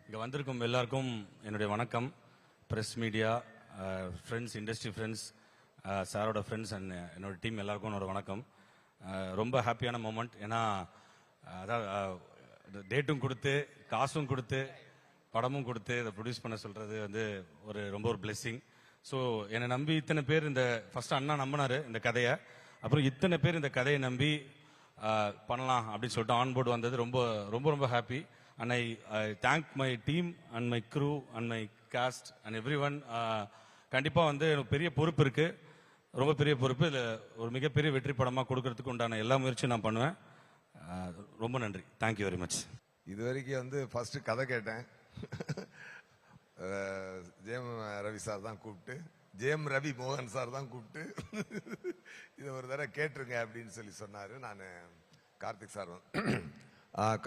இங்கே வந்திருக்கும் எல்லாருக்கும் என்னுடைய வணக்கம். Press media friends, industry friends, சாரோட ஃப்ரெண்ட்ஸ் அண்ட் என்னோட டீம் எல்லாருக்கும் என்னோட வணக்கம். ரொம்ப ஹாப்பியான மூமெண்ட். ஏன்னா அதாவது டேட்டும் கொடுத்து காசும் கொடுத்து படமும் கொடுத்து இதை ப்ரொடியூஸ் பண்ண சொல்கிறது வந்து ரொம்ப ஒரு பிளெஸ்ஸிங். ஸோ என்னை நம்பி இத்தனை பேர் இந்த ஃபர்ஸ்ட் அண்ணா நம்பினார் இந்த கதையை. அப்புறம் இத்தனை பேர் இந்த கதையை நம்பி பண்ணலாம் அப்படின்னு சொல்லிட்டு ஆன் போர்டு வந்தது ரொம்ப ரொம்ப ரொம்ப happy. And I thank my team and my crew and my cast and every one. கண்டிப்பாக வந்து எனக்கு பெரிய பொறுப்பு இருக்குது, ரொம்ப பெரிய பொறுப்பு. இதில் ஒரு மிகப்பெரிய வெற்றி படமாக கொடுக்கறதுக்கு உண்டான எல்லா முயற்சியும் நான் பண்ணுவேன். ரொம்ப நன்றி, தேங்க்யூ வெரி மச். இது வரைக்கும் வந்து ஃபர்ஸ்ட் கதை கேட்டேன். ஜெயம் ரவி சார் தான் கூப்பிட்டு, ஜெயம் ரவி மோகன் சார் தான் கூப்பிட்டு இதை ஒரு தடவை கேட்டுருங்க அப்படின்னு சொல்லி சொன்னார். நான்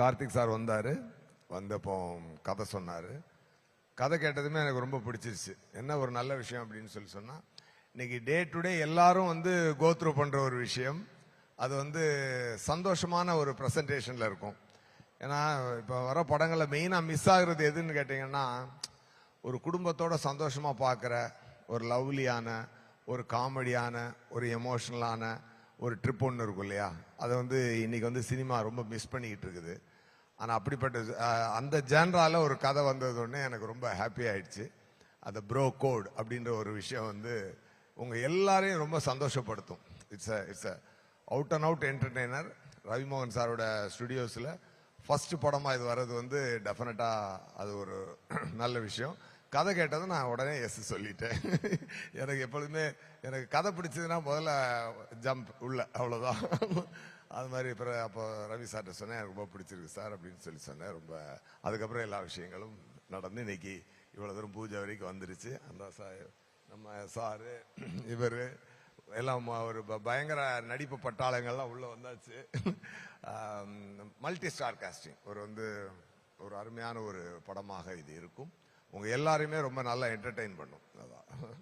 கார்த்திக் சார் வந்தார். வந்தப்போ கதை சொன்னார். கதை கேட்டதுமே எனக்கு ரொம்ப பிடிச்சிருச்சு. என்ன ஒரு நல்ல விஷயம் அப்படின்னு சொல்லி சொன்னால், இன்னைக்கு டே டு டே எல்லாரும் வந்து கோத்ரூ பண்ணுற ஒரு விஷயம், அது வந்து சந்தோஷமான ஒரு ப்ரெசன்டேஷனில் இருக்கும். ஏன்னா இப்போ வர படங்களில் மெயினாக மிஸ் ஆகுறது எதுன்னு கேட்டிங்கன்னா, ஒரு குடும்பத்தோட சந்தோஷமாக பார்க்குற ஒரு லவ்லியான, ஒரு காமெடியான, ஒரு எமோஷ்னலான ஒரு ட்ரிப் ஒன்று இருக்கும் இல்லையா, அதை வந்து இன்னைக்கு வந்து சினிமா ரொம்ப மிஸ் பண்ணிக்கிட்டு இருக்குது. ஆனால் அப்படிப்பட்ட அந்த ஜேன்ரால ஒரு கதை வந்தது ஒன்று எனக்கு ரொம்ப ஹாப்பி ஆயிடுச்சு. அந்த ப்ரோ கோட் அப்படின்ற ஒரு விஷயம் வந்து உங்கள் எல்லாரையும் ரொம்ப சந்தோஷப்படுத்தும். It's a out and out entertainer. Ravi Mohan சாரோட ஸ்டுடியோஸில் ஃபர்ஸ்ட் படமாக இது வர்றது வந்து டெஃபினட்டாக அது ஒரு நல்ல விஷயம். கதை கேட்டதை நான் உடனே எஸ் சொல்லிட்டேன். எனக்கு எப்பொழுதுமே எனக்கு கதை பிடிச்சதுன்னா முதல்ல ஜம்ப் உள்ள, அவ்வளோதான். அது மாதிரி அப்போ ரவி சார்கிட்ட சொன்னேன், எனக்கு ரொம்ப பிடிச்சிருக்கு சார் அப்படின்னு சொல்லி சொன்னேன். ரொம்ப அதுக்கப்புறம் எல்லா விஷயங்களும் நடந்து இன்னைக்கு இவ்வளோ தூரம் பூஜை வரைக்கும் வந்துருச்சு. அந்த நம்ம சாரு இவர் எல்லாம் ஒரு பயங்கர நடிப்பு பட்டாளங்கள்லாம் உள்ள வந்தாச்சு. மல்டி ஸ்டார் காஸ்டிங் ஒரு அருமையான ஒரு படமாக இது இருக்கும். உங்க எல்லாரையுமே ரொம்ப நல்லா என்டர்டெயின் பண்ணும். அதான்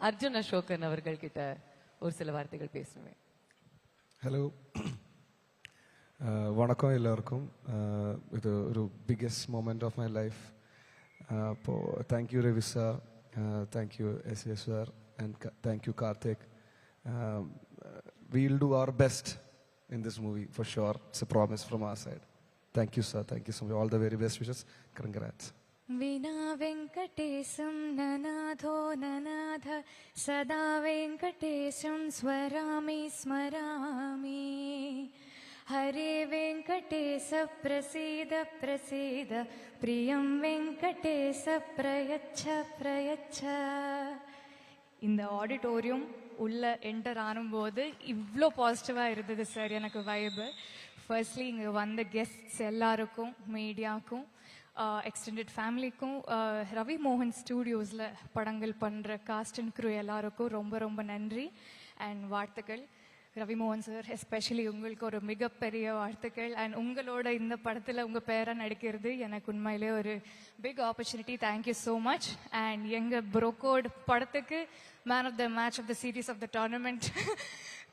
அர்ஜுன் அசோகன் அவர்கள் கிட்ட ஒரு சில வார்த்தைகள் பேசுவேன். ஹலோ, வணக்கம் எல்லாருக்கும். இது ஒரு biggest moment of my life. அப்போ thank you Ravi sir, thank you S sir, and thank you Karthik. We'll do our best in this movie for sure. It's a promise from our side. Thank you sir, thank you so much. All the very best wishes. Congrats. विना वेङ्कटेशं ननाथो ननाथ सदा वेङ्कटेशं स्मरामि स्मरामि. हरे वेङ्कटेश प्रसीद प्रसीद प्रियं वेङ्कटेश प्रयच्छ प्रयच्छ. இந்த ஆடிட்டோரியம் உள்ள என்டர் ஆனும்போது இவ்வளோ பாசிட்டிவாக இருந்தது சார். எனக்கு வைபு ஃபர்ஸ்ட்லி இங்கே வந்த கெஸ்ட்ஸ் எல்லாருக்கும், மீடியாவுக்கும், எக்ஸ்டெண்டட் ஃபேமிலிக்கும், ரவி மோகன் ஸ்டூடியோஸில் படங்கள் பண்ணுற காஸ்ட் அண்ட் க்ரூ எல்லாருக்கும் ரொம்ப ரொம்ப நன்றி அண்ட் வாழ்த்துக்கள். ரவிமோகன் சார் எஸ்பெஷலி உங்களுக்கு ஒரு மிகப்பெரிய வாழ்த்துக்கள். அண்ட் உங்களோட இந்த படத்தில் உங்கள் பேரை நடிக்கிறது எனக்கு உண்மையிலே ஒரு big opportunity. Thank you so much. And எங்கள் ப்ரோகோட் படத்துக்கு man of the match of the series of the tournament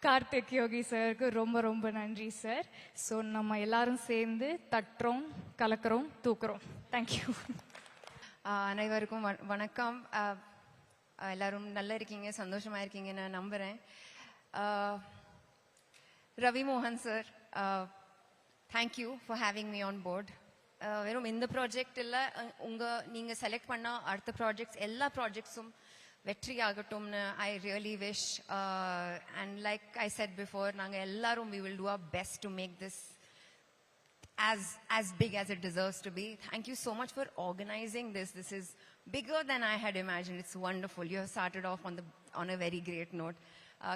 Karthik Yogi சாருக்கு ரொம்ப ரொம்ப நன்றி சார். ஸோ நம்ம எல்லாரும் சேர்ந்து தட்டுறோம், கலக்கிறோம், தூக்குறோம். தேங்க்யூ. அனைவருக்கும் வணக்கம். எல்லாரும் நல்லா இருக்கீங்க, சந்தோஷமா இருக்கீங்க நான் நம்புகிறேன். Ravi Mohan sir, thank you for having me on board. வெறும் இந்த ப்ராஜெக்ட் இல்லை, நீங்கள் செலக்ட் பண்ண அடுத்த ப்ராஜெக்ட்ஸ் எல்லா ப்ராஜெக்ட்ஸும் வெற்றி ஆகட்டும்னு I really wish. And like I said before, நாங்கள் எல்லாரும் we will do our best to make this as big as it deserves to be. Thank you so much for organizing this. This is bigger than I had imagined. It's wonderful. You have started off on a very great note.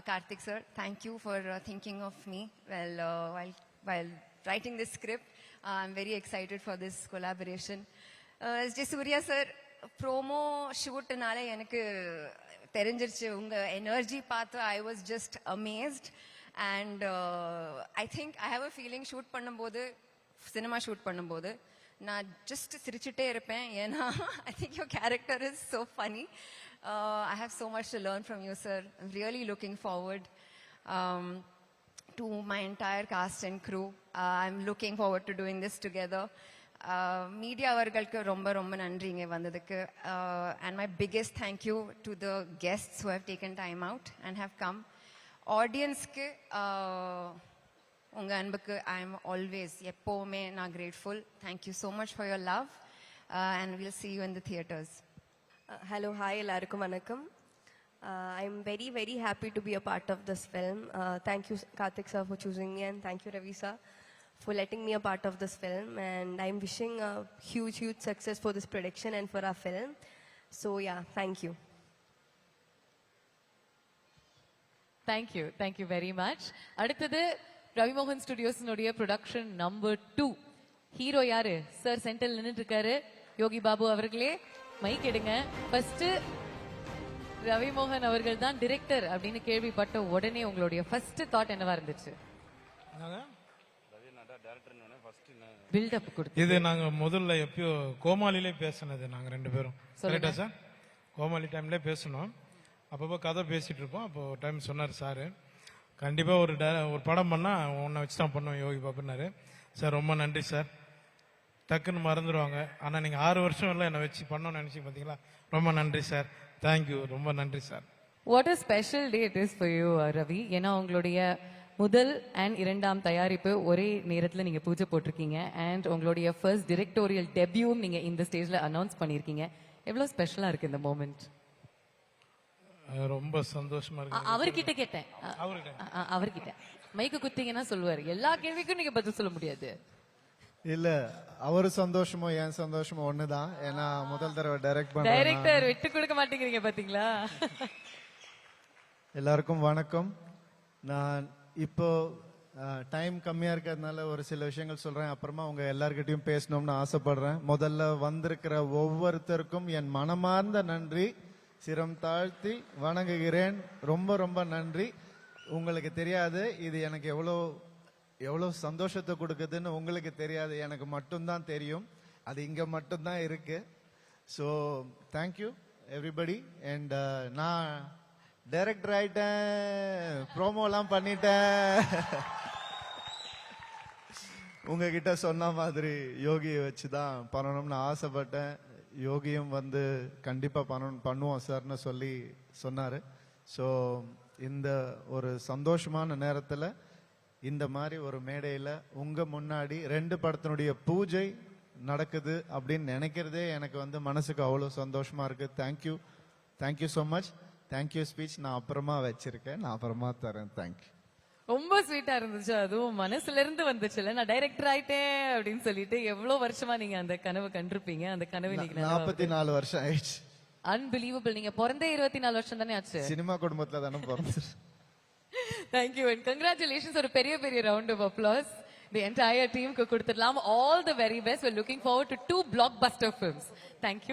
Karthik sir, thank you for thinking of me while writing this script. I'm very excited for this collaboration. S.J. Surya sir, promo shoot naale enakku therinjirchu unga energy paathu. I was just amazed and I think I have a feeling shoot பண்ணும்போது, cinema shoot பண்ணும்போது நான் just சிரிச்சிட்டே இருப்பேன். ஏன்னா I think your character is so funny. I have so much to learn from you, sir. I'm really looking forward to my entire cast and crew. I'm looking forward to doing this together. Media அவர்களுக்கு ரொம்ப ரொம்ப நன்றி இங்கே வந்ததுக்கு. And my biggest thank you to the guests who have taken time out and have come. ஆடியன்ஸ்க்கு உங்கள் அன்புக்கு I am always எப்போவுமே நான் grateful. Thank you so much for your love and will see you in the theatres. Hello, hi, எல்லாருக்கும் வணக்கம். I'm very, very happy to be a part of this film. Thank you, Karthik sir, for choosing me, and thank you, Ravi sir, for letting me a part of this film. And I'm wishing a huge, huge success for this production and for our film. So yeah, thank you. Thank you very much. அடுத்தது Ravi Mohan ஸ்டுடியோஸ்னுடைய production number 2. Hero யாரு sir? Centre நின்னுட்டு இருக்காரு யோகி பாபு அவர்களே, mic எடுங்க. First Ravi Mohan அவர்கள் தான் director அப்படின்னு கேள்விப்பட்ட உடனே உங்களுடைய ஃபர்ஸ்ட் தாட் என்னவா இருந்துச்சு? பில்டப் கொடுத்து இது நாங்க முதல்ல எப்பயோ கோமாளிலே பேசினது நாங்க 2 பேரும். கரெக்டா சார்? கோமாளி டைம்ல பேசணும். அப்பப்போ கதை பேசிட்டு இருப்போம். அப்போ டைம் சொன்னார் சார், கண்டிப்பா ஒரு படம் பண்ணா உன்னை வச்சு தான் பண்ணுவோம் யோகி பாபுன்னாரு. சார் ரொம்ப நன்றி சார். டக்குன்னு மறந்துடுவாங்க, ஆனா நீங்க 6 வருஷம் இல்லை என்னை வச்சு பண்ணணும்னு நினைச்சு பாத்தீங்களா? ரொம்ப நன்றி சார். தேங்க்யூ, ரொம்ப நன்றி sir. What a special day it is for you Ravi. ஏன்னா உங்களுடைய முதல் அண்ட் 2ஆம் தயாரிப்பு ஒரே நேரத்துல நீங்க பூஜை போட்டிருக்கீங்க. அண்ட் உங்களுடைய ஃபர்ஸ்ட் டிரெக்டோரியல் டெபியூம் நீங்க இந்த ஸ்டேஜ்ல அனௌன்ஸ் பண்ணிருக்கீங்க. எவ்வளவு ஸ்பெஷலா இருக்கு இந்த மொமெண்ட்? ரொம்ப சந்தோஷமா இருக்கு. அவர்கிட்ட கேட்டேன், அவர்கிட்ட மைக்கு குத்திங்கன்னா சொல்லுவாரு. எல்லா கேள்விக்கும் நீங்க பதில் சொல்ல முடியாது. இல்ல அவரு சந்தோஷமோ என் சந்தோஷமோ ஒண்ணுதான். ஏன்னா முதல் தடவை டைரக்ட் பண்றேன். டைரக்டர் விட்டு கொடுக்க மாட்டேங்கிறீங்க பாத்தீங்களா? எல்லாருக்கும் வணக்கம். நான் இப்போ டைம் கம்மியா இருக்கிறதுனால ஒரு சில விஷயங்கள் சொல்றேன். அப்புறமா உங்க எல்லார்கிட்டயும் பேசணும்னு ஆசைப்படுறேன். முதல்ல வந்திருக்கிற ஒவ்வொருத்தருக்கும் என் மனமார்ந்த நன்றி, சிரம் தாழ்த்தி வணங்குகிறேன். ரொம்ப ரொம்ப நன்றி. உங்களுக்கு தெரியாது இது எனக்கு எவ்வளவு சந்தோஷத்தை கொடுக்குதுன்னு. உங்களுக்கு தெரியாது, எனக்கு மட்டும்தான் தெரியும். அது இங்க மட்டும்தான் இருக்கு. So thank you everybody. அண்ட் நான் டைரக்டர் ஆயிட்டேன், ப்ரோமோலாம் பண்ணிட்டேன். உங்ககிட்ட சொன்ன மாதிரி யோகியை வச்சு தான் பண்ணணும்னு ஆசைப்பட்டேன். யோகியும் வந்து கண்டிப்பா பண்ணுவோம் சார்னு சொல்லி சொன்னாரு. ஸோ இந்த ஒரு சந்தோஷமான நேரத்துல இந்த மாதிரி ஒரு மேடையில உங்க முன்னாடி 2 படத்தினுடைய பூஜை நடக்குது அப்படின்னு நினைக்கிறதே எனக்கு வந்து மனசுக்கு அவ்வளவு சந்தோஷமா இருக்கு. Thank you so much. Thank you speech நான் அப்புறமா வச்சிருக்கேன், நான் அப்புறமா தரேன். தேங்க்யூ. ரொம்ப ஸ்வீட்டா இருந்துச்சு. அதுவும் மனசுல இருந்து வந்துச்சுல, நான் டைரக்டர் ஆயிட்டேன் அப்படின்னு சொல்லிட்டு. எவ்வளவு வருஷமா நீங்க அந்த கனவு கண்டிருப்பீங்க? அந்த கனவு இன்னைக்கு 44 வருஷம் ஆயிடுச்சு. அன்பிலீவபிள். நீங்க பிறந்தே 24 வருஷம் தானே ஆச்சு? சினிமா குடும்பத்துல தானே பிறந்து. Thank you and congratulations. ஒரு பெரிய பெரிய round of applause the entire டீமுக்கு கொடுத்துடலாம். All the very best. we're looking forward to 2 blockbuster films. Thank you.